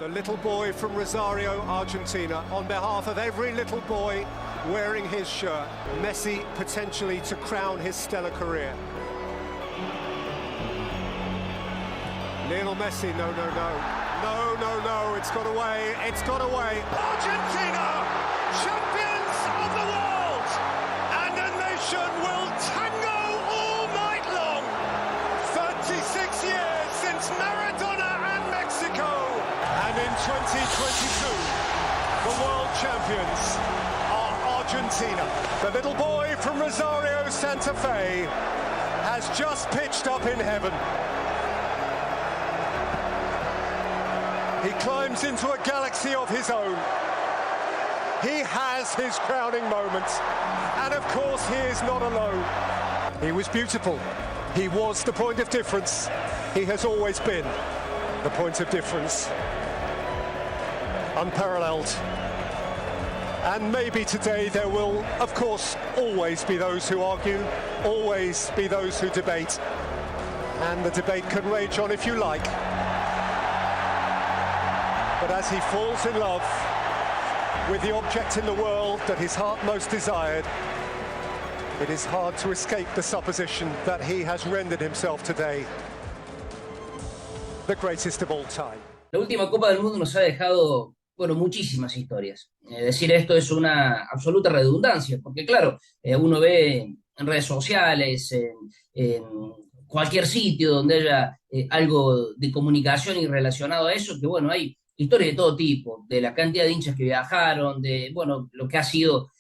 The little boy from Rosario, Argentina, on behalf of every little boy wearing his shirt. Messi potentially to crown his stellar career. Lionel Messi, no, no, no. No, no, no, it's got away, it's got away. Argentina, champions of the world! And a nation will tango all night long. 36 years since Maradona and Mexico. And in 2022, the world champions are Argentina. The little boy from Rosario, Santa Fe, has just pitched up in heaven. He climbs into a galaxy of his own. He has his crowning moment. And of course, he is not alone. He was beautiful. He was the point of difference. He has always been the point of difference. Unparalleled. And maybe today there will, of course, always be those who argue, always be those who debate. And the debate can rage on if you like. But as he falls in love with the object in the world that his heart most desired, it is hard to escape the supposition that he has rendered himself today the greatest of all time. La última Copa del Mundo nos ha dejado, bueno, muchísimas historias. Decir esto es una absoluta redundancia, porque claro, uno ve en redes sociales, en cualquier sitio donde haya algo de comunicación y relacionado a eso, que bueno, hay historias de todo tipo, de la cantidad de hinchas que viajaron, de, bueno, lo que ha sido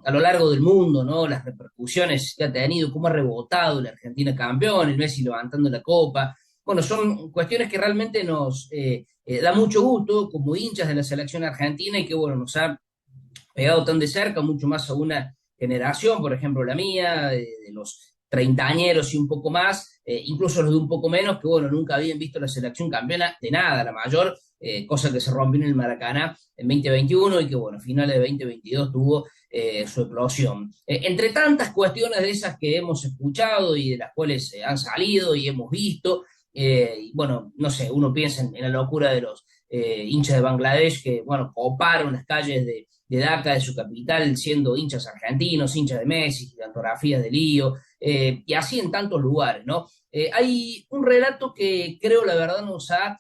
a lo largo del mundo, ¿no? Las repercusiones que ha tenido, cómo ha rebotado la Argentina campeona, el Messi levantando la copa. Bueno, son cuestiones que realmente nos da mucho gusto como hinchas de la selección argentina y que, bueno, nos ha pegado tan de cerca, mucho más a una generación, por ejemplo, la mía, de los treintañeros y un poco más, incluso los de un poco menos, que, bueno, nunca habían visto la selección campeona de nada, la mayor, cosa que se rompió en el Maracaná en 2021 y que, bueno, a finales de 2022 tuvo su explosión. Entre tantas cuestiones de esas que hemos escuchado y de las cuales han salido y hemos visto, bueno, no sé, uno piensa en la locura de los hinchas de Bangladesh que, bueno, coparon las calles de Dhaka, de su capital, siendo hinchas argentinos, hinchas de Messi, fotografías de Lío, y así en tantos lugares, ¿no? Hay un relato que creo, la verdad, nos ha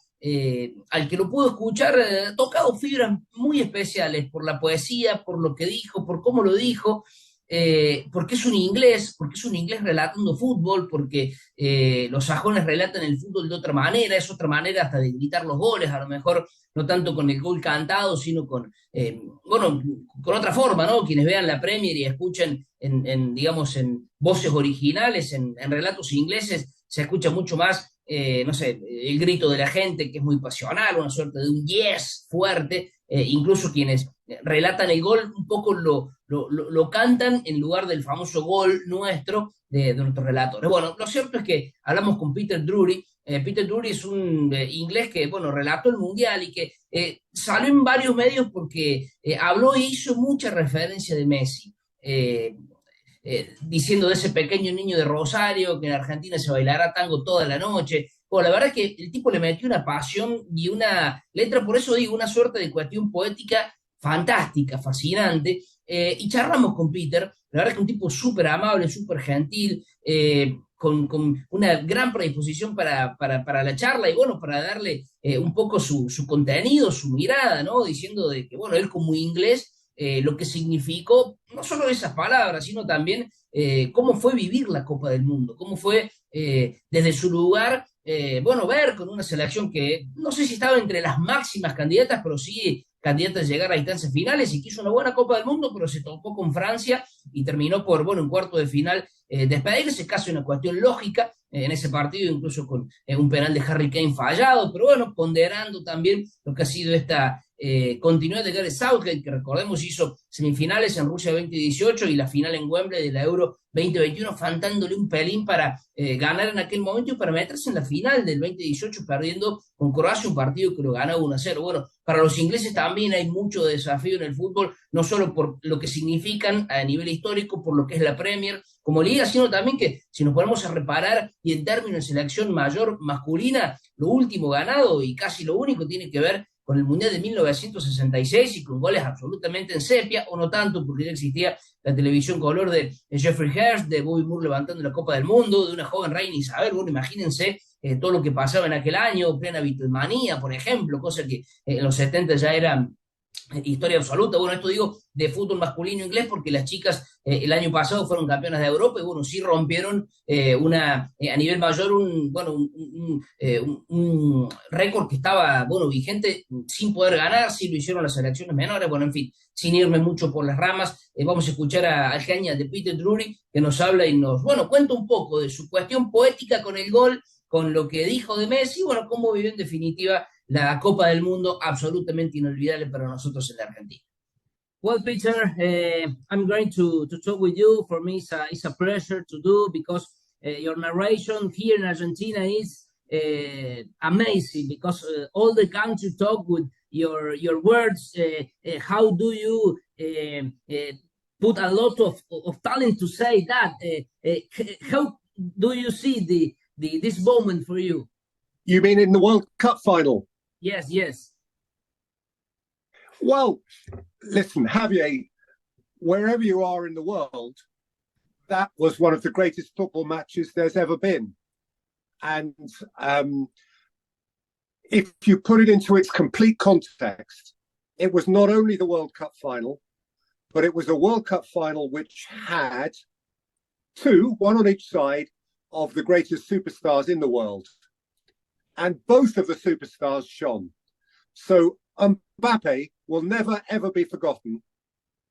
al que lo pudo escuchar, tocado fibras muy especiales por la poesía, por lo que dijo, por cómo lo dijo, porque es un inglés relatando fútbol, porque los sajones relatan el fútbol de otra manera, es otra manera hasta de gritar los goles, a lo mejor no tanto con el gol cantado, sino con, bueno, con otra forma, ¿no? Quienes vean la Premier y escuchen digamos, en voces originales, en relatos ingleses, se escucha mucho más, no sé, el grito de la gente, que es muy pasional, una suerte de un yes fuerte, incluso quienes relatan el gol un poco lo cantan en lugar del famoso gol nuestro de nuestros relatores. Bueno, lo cierto es que hablamos con Peter Drury. Peter Drury es un inglés que, bueno, relató el Mundial y que salió en varios medios porque habló e hizo mucha referencia de Messi. Diciendo de ese pequeño niño de Rosario que en Argentina se bailará tango toda la noche. Bueno, la verdad es que el tipo le metió una pasión y una letra, por eso digo, una suerte de cuestión poética fantástica, fascinante, y charlamos con Peter. La verdad es que un tipo súper amable, súper gentil, con una gran predisposición para la charla y bueno, para darle un poco su contenido, su mirada, ¿no? Diciendo de que, bueno, él como inglés, lo que significó, no solo esas palabras, sino también cómo fue vivir la Copa del Mundo, cómo fue desde su lugar, bueno, ver con una selección que no sé si estaba entre las máximas candidatas, pero sí candidatas a llegar a instancias finales y que hizo una buena Copa del Mundo, pero se topó con Francia y terminó por, bueno, en cuarto de final despedirse, casi una cuestión lógica en ese partido, incluso con un penal de Harry Kane fallado, pero bueno, ponderando también lo que ha sido esta continuidad de Gareth Southgate, que recordemos hizo semifinales en Rusia 2018 y la final en Wembley de la Euro 2021, faltándole un pelín para ganar en aquel momento y para meterse en la final del 2018 perdiendo con Croacia un partido que lo ganó 1-0. Bueno, para los ingleses también hay mucho desafío en el fútbol, no solo por lo que significan a nivel histórico, por lo que es la Premier como liga, sino también que si nos ponemos a reparar y en términos de selección mayor masculina, lo último ganado y casi lo único tiene que ver con el Mundial de 1966 y con goles absolutamente en sepia, o no tanto, porque ya existía la televisión color de Jeffrey Hearst, de Bobby Moore levantando la Copa del Mundo, de una joven reina Isabel. Bueno, imagínense todo lo que pasaba en aquel año, plena Beatlemanía, por ejemplo, cosa que en los 70 ya era historia absoluta. Bueno, esto digo de fútbol masculino inglés porque las chicas el año pasado fueron campeonas de Europa y bueno, sí rompieron a nivel mayor un récord que estaba, bueno, vigente sin poder ganar. Sí lo hicieron las selecciones menores. Bueno, en fin, sin irme mucho por las ramas, vamos a escuchar al genial de Peter Drury, que nos habla y nos, bueno, cuenta un poco de su cuestión poética con el gol, con lo que dijo de Messi, bueno, cómo vivió en definitiva la Copa del Mundo, absolutamente inolvidable para nosotros en la Argentina. Well, Peter, I'm going to talk with you. For me, it's a pleasure to do because your narration here in Argentina is amazing because all the country talk with your words. How do you put a lot of talent to say that? How do you see this moment for you? You mean in the World Cup final? Yes, yes. Well, listen, Javier, wherever you are in the world, that was one of the greatest football matches there's ever been. And if you put it into its complete context, it was not only the World Cup final, but it was a World Cup final which had two, one on each side, of the greatest superstars in the world. And both of the superstars shone. So Mbappe will never, ever be forgotten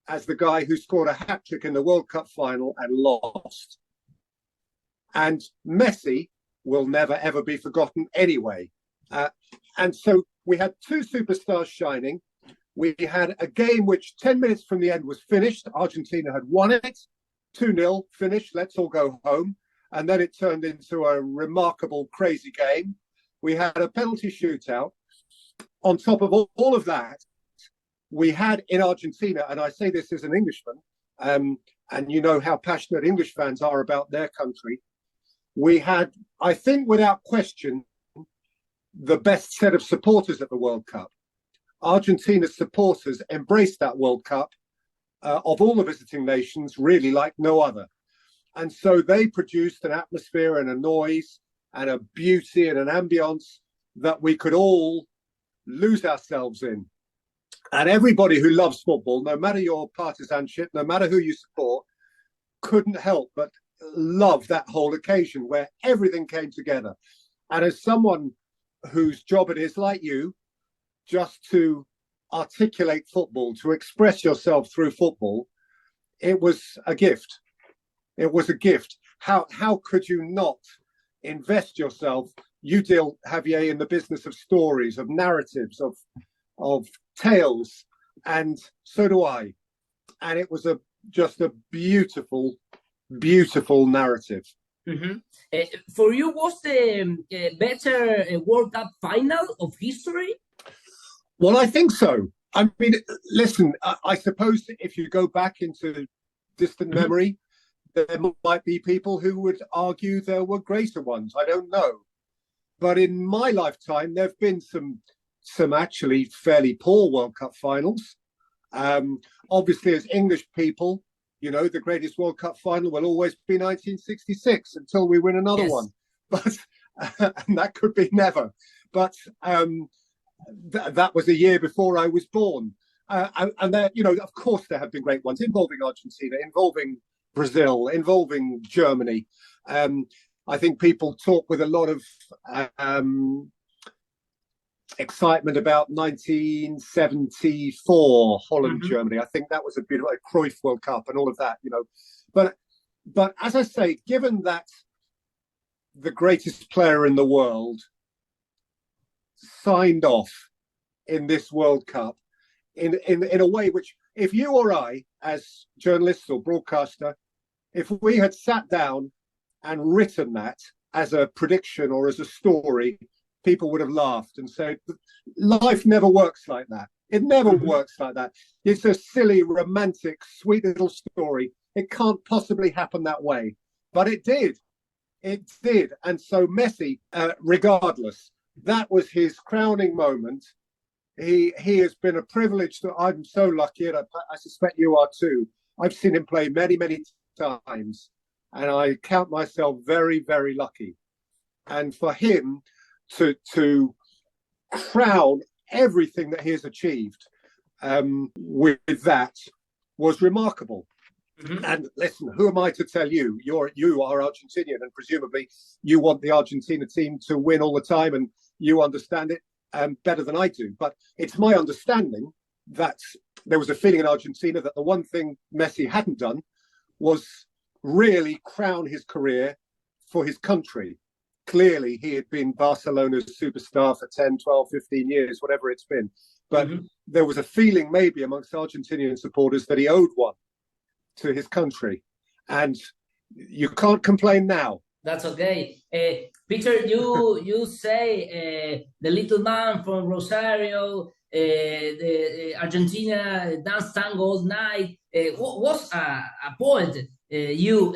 as the guy who scored a hat-trick in the World Cup final and lost. And Messi will never, ever be forgotten anyway. And so we had two superstars shining. We had a game which 10 minutes from the end was finished. Argentina had won it. 2-0, finished, let's all go home. And then it turned into a remarkable, crazy game. We had a penalty shootout. On top of all of that, we had in Argentina, and I say this as an Englishman, and you know how passionate English fans are about their country. We had, I think without question, the best set of supporters at the World Cup. Argentina's supporters embraced that World Cup of all the visiting nations, really like no other. And so they produced an atmosphere and a noise and a beauty and an ambience that we could all lose ourselves in. And everybody who loves football, no matter your partisanship, no matter who you support, couldn't help but love that whole occasion where everything came together. And as someone whose job it is, like you, just to articulate football, to express yourself through football, it was a gift. It was a gift. How could you not invest yourself? You deal, Javier, in the business of stories, of narratives, of tales, and so do I. And it was just a beautiful, beautiful narrative. Mm-hmm. For you, was the better World Cup final of history? Well, I think so. I mean, listen, I suppose if you go back into distant memory, there might be people who would argue there were greater ones. I don't know. But in my lifetime, there have been some actually fairly poor World Cup finals. Obviously, as English people, you know, the greatest World Cup final will always be 1966 until we win another one. But and that could be never. But that was a year before I was born. And there, you know, of course, there have been great ones involving Argentina, involving Brazil, involving Germany. I think people talk with a lot of excitement about 1974 Holland, Germany. I think that was a bit like Cruyff World Cup and all of that, you know. But as I say, given that the greatest player in the world signed off in this World Cup in a way which, if you or I, as journalists or broadcaster, if we had sat down and written that as a prediction or as a story, people would have laughed and said, life never works like that. It never works like that. It's a silly, romantic, sweet little story. It can't possibly happen that way. But it did. It did. And so Messi, regardless, that was his crowning moment he has been a privilege that I'm so lucky, and I suspect you are too. I've seen him play many, many times, and I count myself very, very lucky. And for him to crown everything that he has achieved with that was remarkable. Mm-hmm. And listen, who am I to tell you? You are Argentinian, and presumably you want the Argentina team to win all the time, and you understand it better than I do. But it's my understanding that there was a feeling in Argentina that the one thing Messi hadn't done was really crown his career for his country. Clearly, he had been Barcelona's superstar for 10, 12, 15 years, whatever it's been. But there was a feeling maybe amongst Argentinian supporters that he owed one to his country. And you can't complain now. That's okay. Peter, you say the little man from Rosario, the Argentina dance tango all night, was a poet. You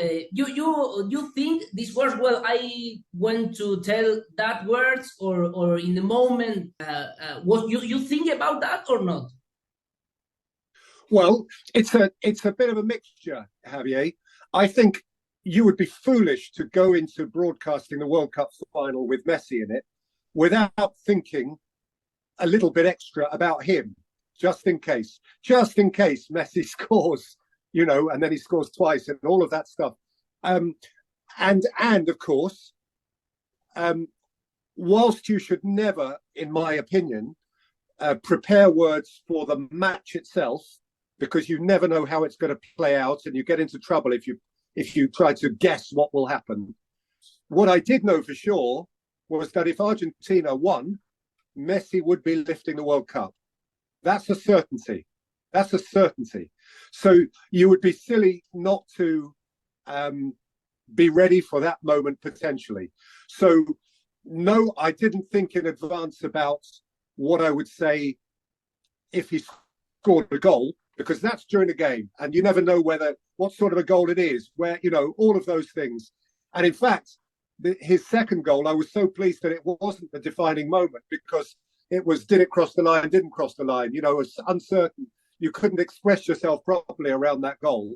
think these words? Well, I went to tell that words, or in the moment, what you think about that or not? Well, it's a bit of a mixture, Javier. I think you would be foolish to go into broadcasting the World Cup final with Messi in it without thinking a little bit extra about him, just in case Messi scores, and then he scores twice and all of that stuff. And of course, whilst you should never, in my opinion, prepare words for the match itself, because you never know how it's going to play out, and you get into trouble if you try to guess what will happen. What I did know for sure was that if Argentina won, Messi would be lifting the World Cup. That's a certainty. So you would be silly not to be ready for that moment potentially. So no, I didn't think in advance about what I would say if he scored a goal, because that's during the game, and you never know what sort of a goal it is, where, all of those things. And in fact, his second goal, I was so pleased that it wasn't the defining moment, because it was, did it cross the line, didn't cross the line, it was uncertain. You couldn't express yourself properly around that goal.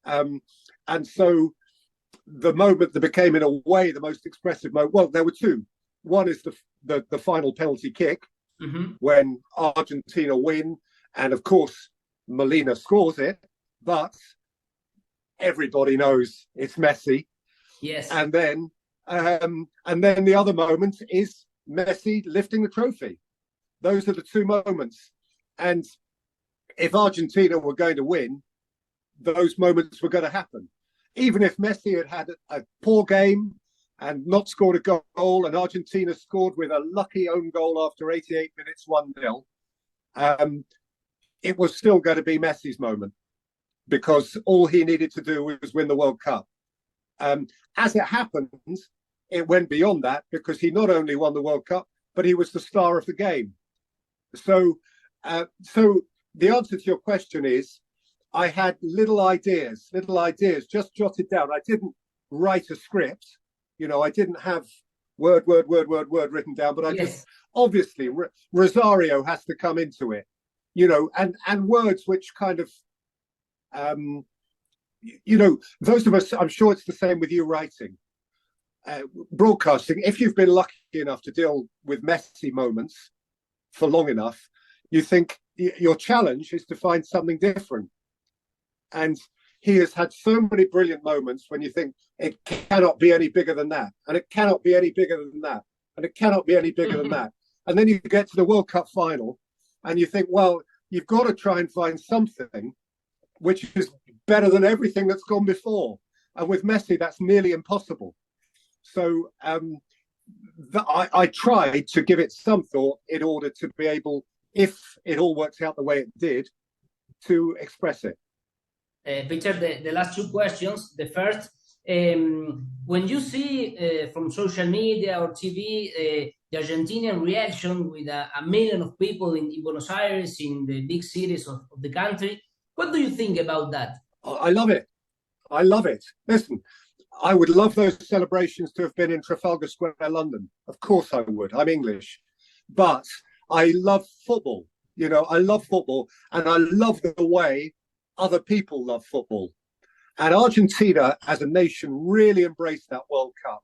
And so the moment that became, in a way, the most expressive moment, well, there were two. One is the final penalty kick, when Argentina win, and of course, Molina scores it, but everybody knows it's Messi. Yes. And then the other moment is Messi lifting the trophy. Those are the two moments. And if Argentina were going to win, those moments were going to happen. Even if Messi had a poor game and not scored a goal, and Argentina scored with a lucky own goal after 88 minutes, 1-0, it was still going to be Messi's moment, because all he needed to do was win the World Cup. As it happened, it went beyond that, because he not only won the World Cup, but he was the star of the game. So the answer to your question is, I had little ideas, just jotted down. I didn't write a script, I didn't have word written down, but I just, obviously, Rosario has to come into it, and words which kind of, those of us, I'm sure it's the same with you writing, broadcasting. If you've been lucky enough to deal with Messi moments for long enough, you think your challenge is to find something different. And he has had so many brilliant moments when you think it cannot be any bigger than that, and it cannot be any bigger than that, and it cannot be any bigger than that. And then you get to the World Cup final and you think, well, you've got to try and find something which is better than everything that's gone before. And with Messi, that's nearly impossible. So I tried to give it some thought in order to be able, if it all works out the way it did, to express it. Peter, the last two questions. The first, when you see from social media or TV the Argentinian reaction with a million of people in Buenos Aires, in the big cities of the country, what do you think about that? I love it. Listen, I would love those celebrations to have been in Trafalgar Square, London. Of course I would. I'm English. But I love football. You know, I love football, and I love the way other people love football. And Argentina as a nation really embraced that World Cup.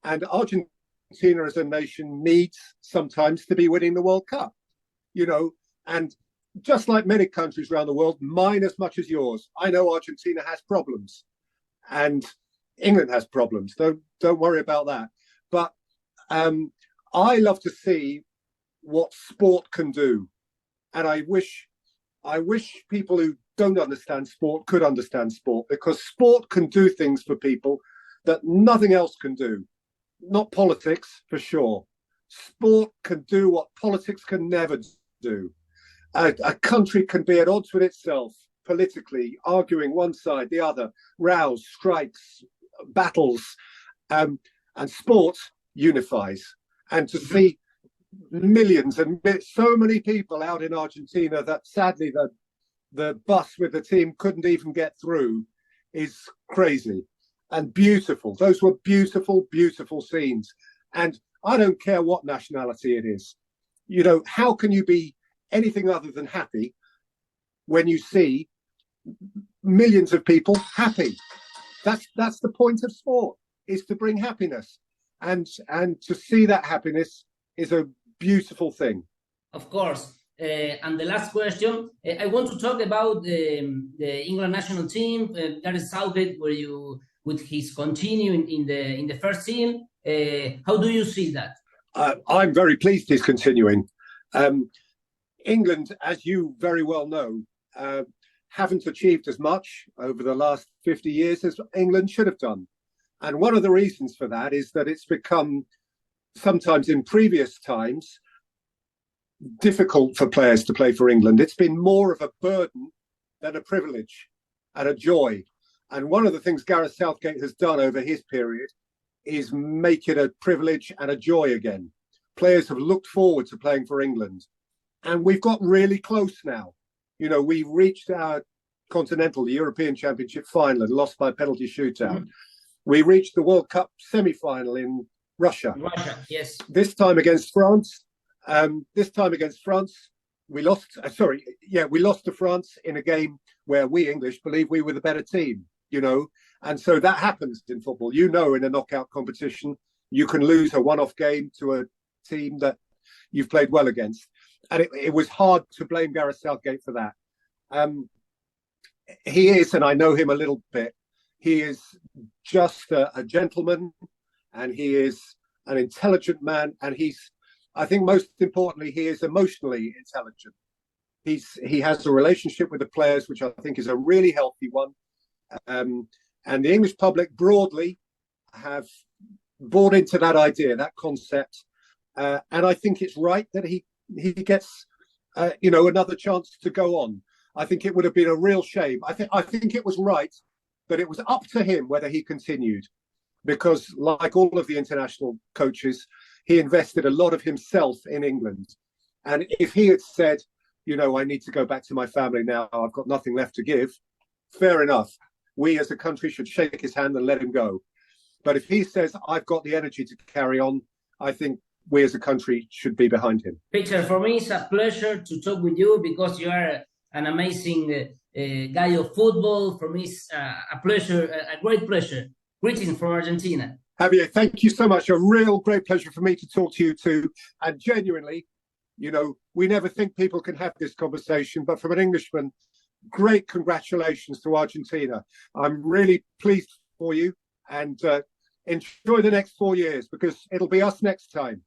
And Argentina as a nation needs sometimes to be winning the World Cup, you know, and just like many countries around the world, mine as much as yours. I know Argentina has problems and England has problems. Don't worry about that. But I love to see what sport can do. And I wish people who don't understand sport could understand sport, because sport can do things for people that nothing else can do. Not politics, for sure. Sport can do what politics can never do. A country can be at odds with itself politically, arguing one side, the other, rows, strikes, battles, and sport unifies. And to see millions and so many people out in Argentina that sadly the bus with the team couldn't even get through is crazy and beautiful. Those were beautiful, beautiful scenes. And I don't care what nationality it is. You know, how can you be anything other than happy when you see millions of people happy? That's the point of sport, is to bring happiness. And to see that happiness is a beautiful thing. Of course. And the last question, I want to talk about the England national team. Gareth Southgate, where you with his continuing in the first team. How do you see that? I'm very pleased he's continuing. England, as you very well know, haven't achieved as much over the last 50 years as England should have done. And one of the reasons for that is that it's become, sometimes in previous times, difficult for players to play for England. It's been more of a burden than a privilege and a joy. And one of the things Gareth Southgate has done over his period is make it a privilege and a joy again. Players have looked forward to playing for England. And we've got really close now. You know, we've reached our continental, the European Championship final and lost by penalty shootout. Mm-hmm. We reached the World Cup semi-final in Russia. Russia, yes. This time against France. We lost. We lost to France in a game where we English believe we were the better team. You know, and so that happens in football. You know, in a knockout competition, you can lose a one-off game to a team that you've played well against, and it was hard to blame Gareth Southgate for that. He is, and I know him a little bit. He is just a gentleman, and he is an intelligent man, and I think most importantly, he is emotionally intelligent. He has a relationship with the players, which I think is a really healthy one. And the English public broadly have bought into that idea, that concept. And I think it's right that he gets, another chance to go on. I think it would have been a real shame. I think it was right that it was up to him whether he continued, because like all of the international coaches, he invested a lot of himself in England. And if he had said, I need to go back to my family now, I've got nothing left to give, fair enough. We as a country should shake his hand and let him go. But if he says, I've got the energy to carry on, I think we as a country should be behind him. Peter, for me, it's a pleasure to talk with you because you are an amazing guy of football. For me, it's a pleasure, a great pleasure. Greetings from Argentina. Javier, thank you so much. A real great pleasure for me to talk to you too. And genuinely, we never think people can have this conversation, but from an Englishman, great congratulations to Argentina. I'm really pleased for you, and enjoy the next 4 years, because it'll be us next time.